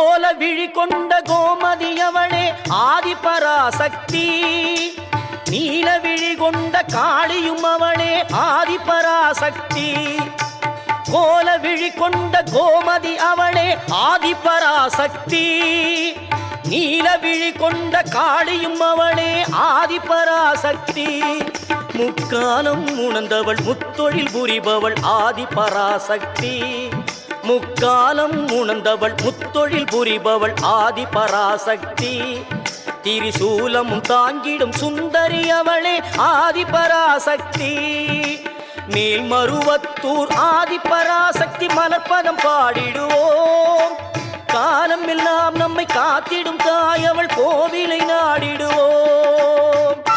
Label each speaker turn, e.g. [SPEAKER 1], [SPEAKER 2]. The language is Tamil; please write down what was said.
[SPEAKER 1] கோல விழி கொண்ட கோமதியவளே ஆதிபராசக்தி. நீல விழி கொண்ட காளியும் அவளே ஆதிபராசக்தி. கோல விழி கொண்ட கோமதி அவளே ஆதிபராசக்தி. நீல விழி கொண்ட காளியும் அவளே ஆதிபராசக்தி. முக்காலம் உணர்ந்தவள் முத்தொழில் புரிபவள் ஆதிபராசக்தி. முக்காலம் உணர்ந்தவள் முத்தொழில் புரிபவள் ஆதிபராசக்தி. திரிசூலமும் தாங்கிடும் சுந்தரி அவளே ஆதிபராசக்தி. மேல்மருவத்தூர் ஆதிபராசக்தி மலர்பதம் பாடிடுவோம். காலம் எல்லாம் நம்மை காத்திடும் தாய் அவள் கோவிலை நாடிடுவோம்.